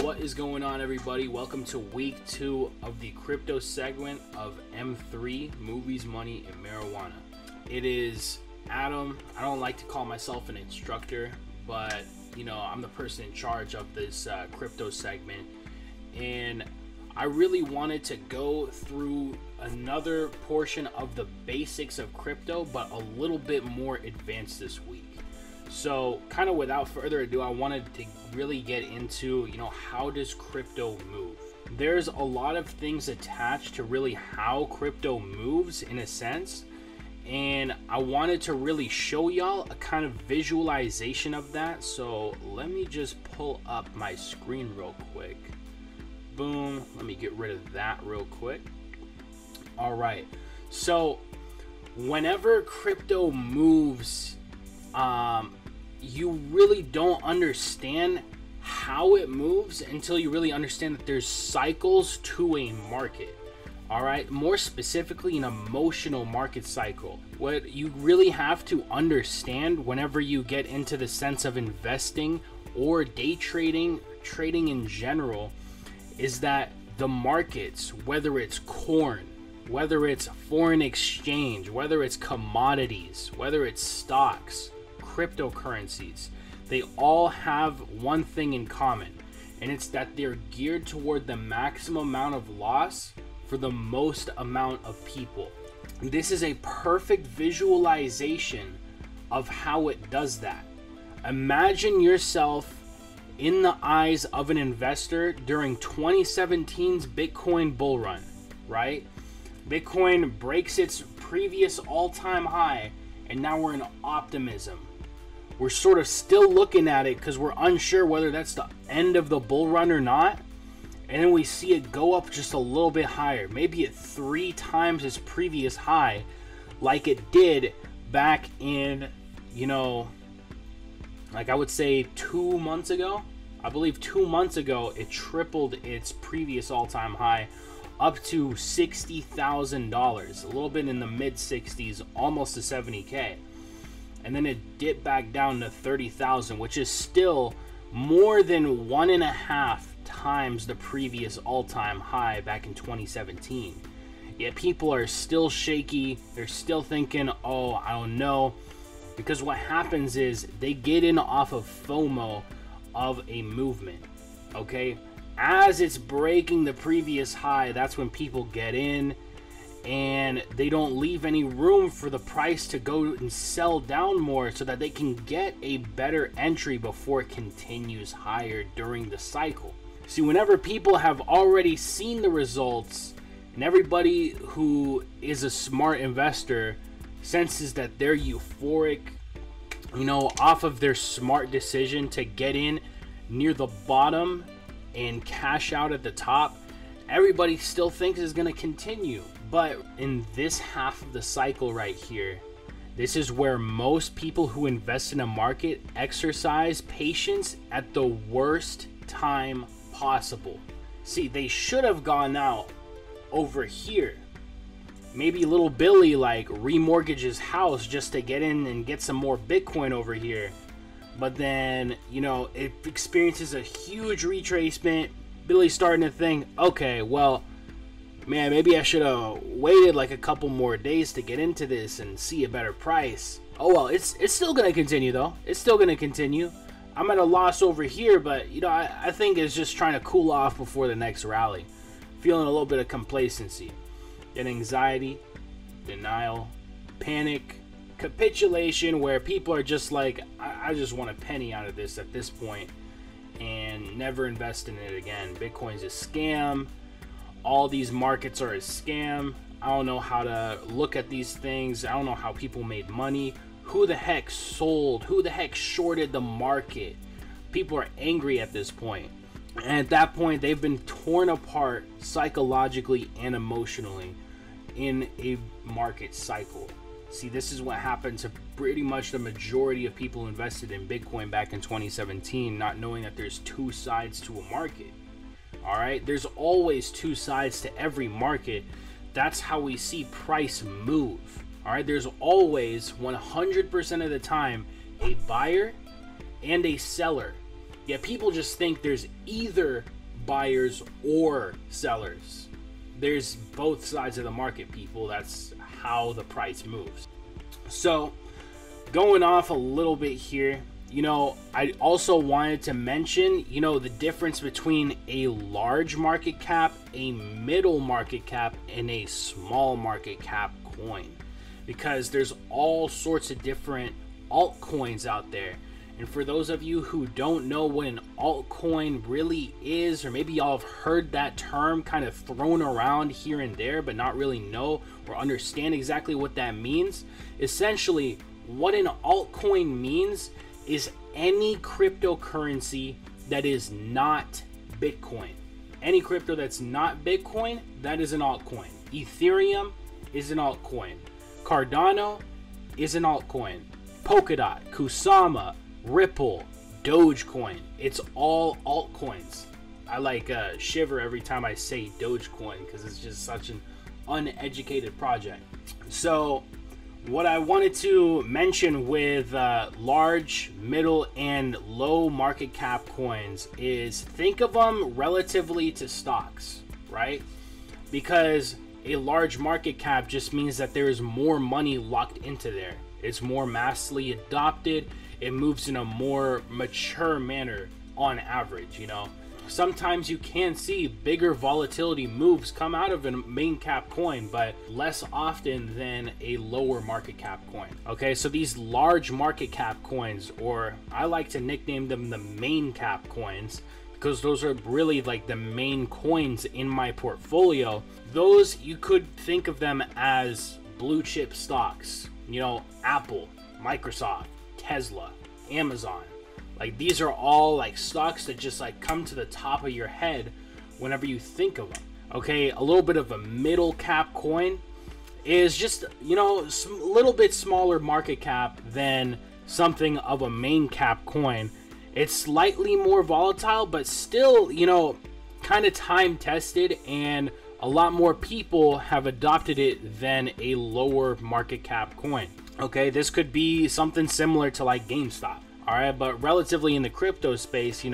What is going on, everybody? Welcome to week 2 of the crypto segment of M3 Movies, Money, and Marijuana. It is Adam. I don't like to call myself an instructor, but I'm the person in charge of this crypto segment, and I really wanted to go through another portion of the basics of crypto, but a little bit more advanced this week. So kind of without further ado, I wanted to really get into, how does crypto move? There's a lot of things attached to really how crypto moves in a sense. And I wanted to really show y'all a kind of visualization of that. So let me just pull up my screen real quick. Boom. Let me get rid of that real quick. All right. So whenever crypto moves, you really don't understand how it moves until you really understand that there's cycles to a market. All right, more specifically an emotional market cycle. What you really have to understand whenever you get into the sense of investing or day trading in general, is that the markets, whether it's corn, whether it's foreign exchange, whether it's commodities, whether it's stocks, cryptocurrencies, they all have one thing in common, and it's that they're geared toward the maximum amount of loss for the most amount of people. This is a perfect visualization of how it does that. Imagine yourself in the eyes of an investor during 2017's Bitcoin bull run, right? Bitcoin breaks its previous all-time high, and now we're in optimism. We're sort of still looking at it because we're unsure whether that's the end of the bull run or not. And then we see it go up just a little bit higher, maybe at 3 times its previous high, like it did back in, like I would say 2 months ago. I believe 2 months ago, it tripled its previous all-time high up to $60,000, a little bit in the mid 60s, almost to 70K. And then it dipped back down to 30,000, which is still more than 1.5 times the previous all-time high back in 2017. Yet people are still shaky. They're still thinking, oh, I don't know. Because what happens is they get in off of FOMO of a movement, okay? As it's breaking the previous high, that's when people get in, and they don't leave any room for the price to go and sell down more so that they can get a better entry before it continues higher during the cycle. See, whenever people have already seen the results, and everybody who is a smart investor senses that they're euphoric, off of their smart decision to get in near the bottom and cash out at the top, everybody still thinks it's going to continue. But in this half of the cycle right here, this is where most people who invest in a market exercise patience at the worst time possible. See, they should have gone out over here. Maybe little Billy remortgage his house just to get in and get some more Bitcoin over here. But then, it experiences a huge retracement. Billy's starting to think, okay, well, man, maybe I should have waited a couple more days to get into this and see a better price. Oh well, it's still gonna continue though. It's still gonna continue. I'm at a loss over here, but I think it's just trying to cool off before the next rally. Feeling a little bit of complacency, then anxiety, denial, panic, capitulation, where people are just like, I just want a penny out of this at this point, and never invest in it again. Bitcoin's a scam. All these markets are a scam. I don't know how to look at these things. I don't know how people made money. Who the heck sold? Who the heck shorted the market? People are angry at this point. And at that point, they've been torn apart psychologically and emotionally in a market cycle. See, this is what happened to pretty much the majority of people who invested in Bitcoin back in 2017, not knowing that there's 2 sides to a market. All right, there's always 2 sides to every market. That's how we see price move. All right, there's always 100% of the time a buyer and a seller. Yet people just think there's either buyers or sellers. There's both sides of the market, people. That's how the price moves. So going off a little bit here, I also wanted to mention, the difference between a large market cap, a middle market cap, and a small market cap coin, because there's all sorts of different altcoins out there. And for those of you who don't know what an altcoin really is, or maybe y'all have heard that term kind of thrown around here and there, but not really know or understand exactly what that means, essentially what an altcoin means is any cryptocurrency that is not Bitcoin. Any crypto that's not Bitcoin, that is an altcoin. Ethereum is an altcoin. Cardano is an altcoin. Polkadot, Kusama, Ripple, Dogecoin, it's all altcoins. I shiver every time I say Dogecoin because it's just such an uneducated project. So what I wanted to mention with large, middle, and low market cap coins is think of them relatively to stocks, right? Because a large market cap just means that there is more money locked into there. It's more massively adopted. It moves in a more mature manner on average, Sometimes you can see bigger volatility moves come out of a main cap coin, but less often than a lower market cap coin. Okay, so these large market cap coins, or I like to nickname them the main cap coins, because those are really like the main coins in my portfolio. Those, you could think of them as blue chip stocks, Apple, Microsoft, Tesla, Amazon. Like, these are all like stocks that just like come to the top of your head whenever you think of them. Okay, a little bit of a middle cap coin is just, a little bit smaller market cap than something of a main cap coin. It's slightly more volatile, but still, kind of time tested, and a lot more people have adopted it than a lower market cap coin. Okay, this could be something similar to like GameStop. All right, but relatively in the crypto space,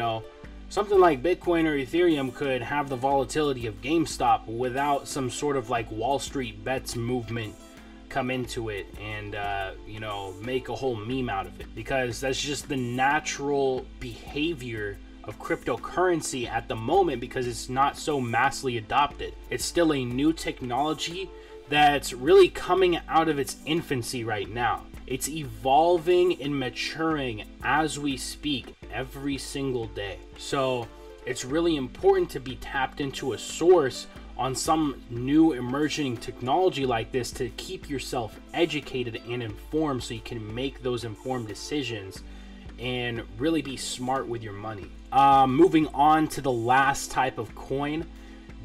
something like Bitcoin or Ethereum could have the volatility of GameStop without some sort of like Wall Street bets movement come into it and, make a whole meme out of it, because that's just the natural behavior of cryptocurrency at the moment, because it's not so massively adopted. It's still a new technology that's really coming out of its infancy right now. It's evolving and maturing as we speak every single day. So it's really important to be tapped into a source on some new emerging technology like this to keep yourself educated and informed, so you can make those informed decisions and really be smart with your money. Moving on to the last type of coin,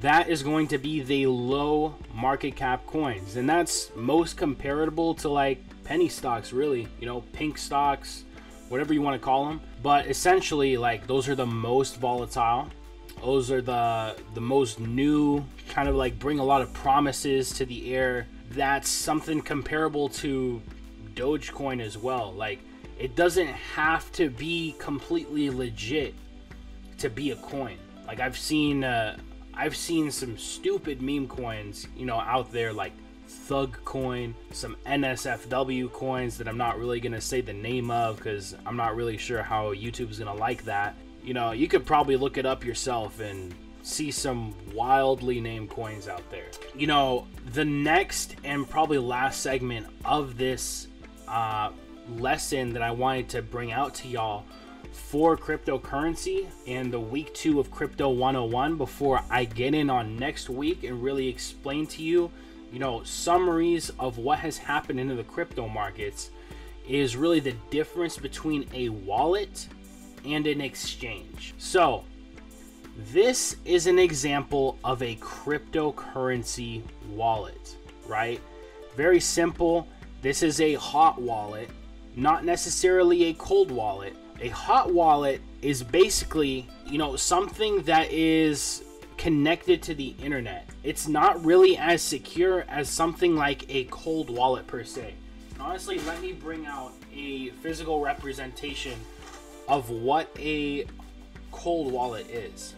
that is going to be the low market cap coins, and that's most comparable to like penny stocks, really, pink stocks, whatever you want to call them. But essentially, like, those are the most volatile. Those are the most new, kind of like bring a lot of promises to the air. That's something comparable to Dogecoin as well. Like, it doesn't have to be completely legit to be a coin. Like, I've seen some stupid meme coins, out there, like Thug Coin, some NSFW coins that I'm not really gonna say the name of because I'm not really sure how YouTube's gonna like that. You could probably look it up yourself and see some wildly named coins out there. The next and probably last segment of this lesson that I wanted to bring out to y'all for cryptocurrency and the week 2 of Crypto 101, before I get in on next week and really explain to you, summaries of what has happened into the crypto markets, is really the difference between a wallet and an exchange. So this is an example of a cryptocurrency wallet, right? Very simple. This is a hot wallet, not necessarily a cold wallet. A hot wallet is basically, something that is connected to the internet. It's not really as secure as something like a cold wallet per se. And honestly, let me bring out a physical representation of what a cold wallet is.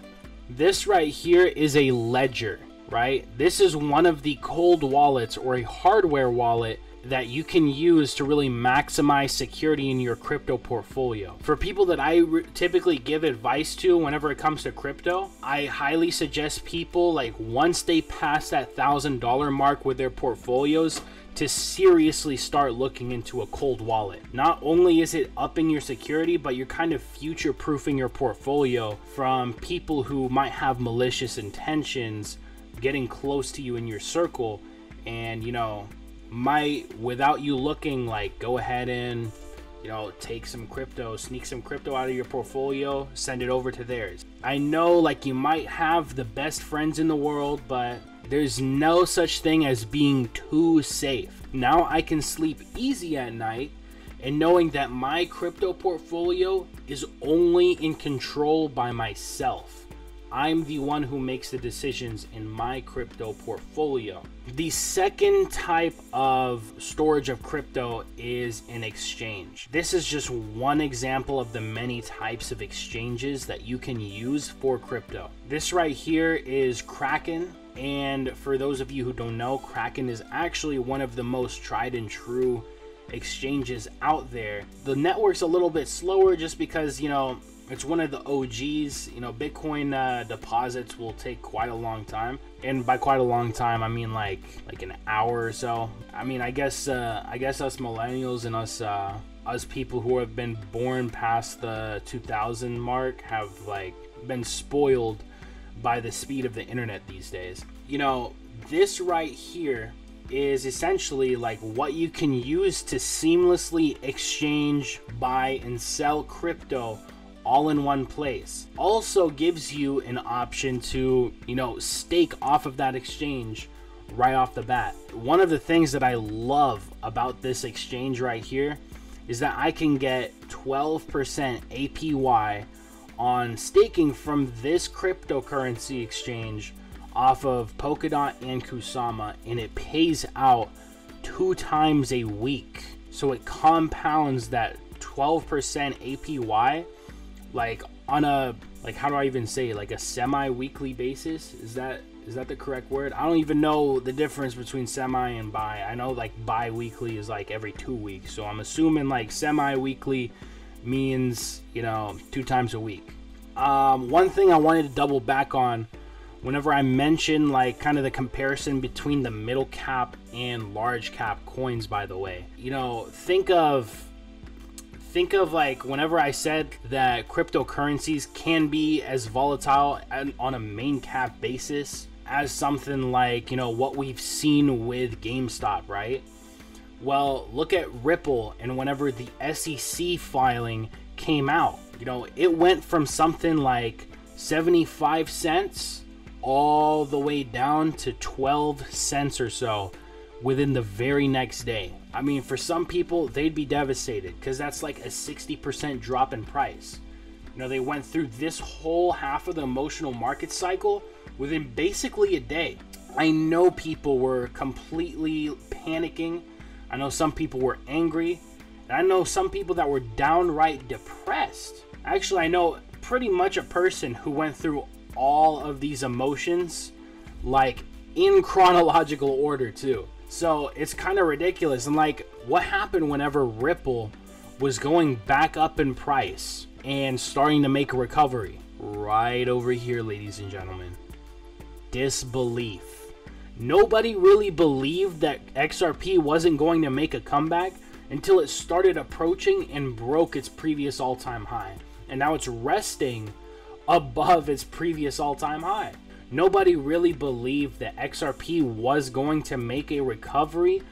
This right here is a ledger, right? This is one of the cold wallets, or a hardware wallet, that you can use to really maximize security in your crypto portfolio. For people that I typically give advice to whenever it comes to crypto, I highly suggest people, like, once they pass that $1,000 mark with their portfolios, to seriously start looking into a cold wallet. Not only is it upping your security, but you're kind of future-proofing your portfolio from people who might have malicious intentions getting close to you in your circle, and, you know, might, without you looking, like, go ahead and, you know, take some crypto, sneak some crypto out of your portfolio, send it over to theirs. I know, like, you might have the best friends in the world, but there's no such thing as being too safe. Now I can sleep easy at night, and knowing that my crypto portfolio is only in control by myself. I'm the one who makes the decisions in my crypto portfolio. The second type of storage of crypto is an exchange. This is just one example of the many types of exchanges that you can use for crypto. This right here is Kraken. And for those of you who don't know, Kraken is actually one of the most tried and true exchanges out there. The network's a little bit slower just because, you know, it's one of the OGs. You know, Bitcoin deposits will take quite a long time, and by quite a long time, I mean like an hour or so. I mean, I guess us millennials and us people who have been born past the 2000 mark have, like, been spoiled by the speed of the internet these days. You know, this right here is essentially like what you can use to seamlessly exchange, buy, and sell crypto all in one place. Also gives you an option to, you know, stake off of that exchange right off the bat. One of the things that I love about this exchange right here is that I can get 12% APY on staking from this cryptocurrency exchange off of Polkadot and Kusama, and it pays out 2 times a week. So it compounds that 12% APY, like, on a, like, how do I even say it, like a semi-weekly basis? Is that the correct word? I don't even know the difference between semi and bi. I know, like, bi-weekly is like every 2 weeks, so I'm assuming like semi-weekly means, you know, 2 times a week. One thing I wanted to double back on whenever I mention, like, kind of the comparison between the middle cap and large cap coins, by the way, you know, think of like whenever I said that cryptocurrencies can be as volatile on a main cap basis as something like, you know, what we've seen with GameStop, right? Well, look at Ripple, and whenever the SEC filing came out, you know, it went from something like 75 cents all the way down to 12 cents or so within the very next day. I mean, for some people, they'd be devastated because that's like a 60% drop in price. You know, they went through this whole half of the emotional market cycle within basically a day. I know people were completely panicking. I know some people were angry. And I know some people that were downright depressed. Actually, I know pretty much a person who went through all of these emotions, like, in chronological order too. So it's kind of ridiculous. And, like, what happened whenever Ripple was going back up in price and starting to make a recovery? Right over here, ladies and gentlemen. Disbelief. Nobody really believed that XRP wasn't going to make a comeback until it started approaching and broke its previous all-time high. And now it's resting above its previous all-time high. Nobody really believed that XRP was going to make a recovery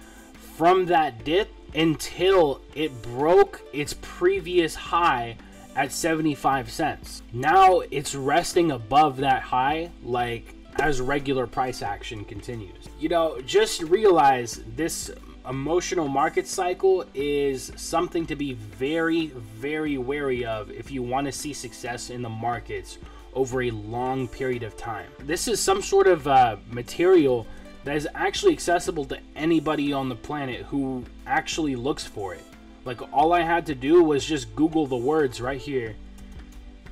from that dip until it broke its previous high at 75 cents. Now it's resting above that high, like, as regular price action continues. You know, just realize this emotional market cycle is something to be very, very wary of if you want to see success in the markets over a long period of time. This is some sort of material that is actually accessible to anybody on the planet who actually looks for it. Like, all I had to do was just Google the words right here,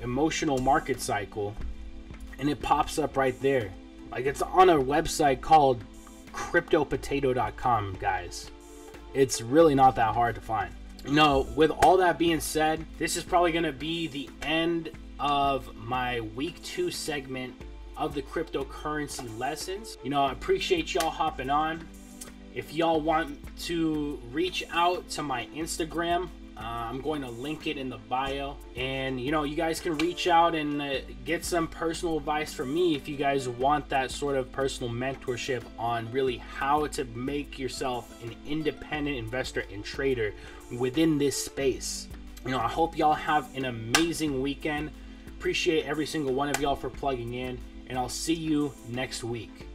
emotional market cycle, and it pops up right there. Like, it's on a website called cryptopotato.com, guys. It's really not that hard to find. You know, with all that being said, this is probably going to be the end of my week 2 segment of the cryptocurrency lessons. You know, I appreciate y'all hopping on. If y'all want to reach out to my Instagram, I'm going to link it in the bio, and you know, you guys can reach out and get some personal advice from me if you guys want that sort of personal mentorship on really how to make yourself an independent investor and trader within this space. You know, I hope y'all have an amazing weekend. Appreciate every single one of y'all for plugging in, and I'll see you next week.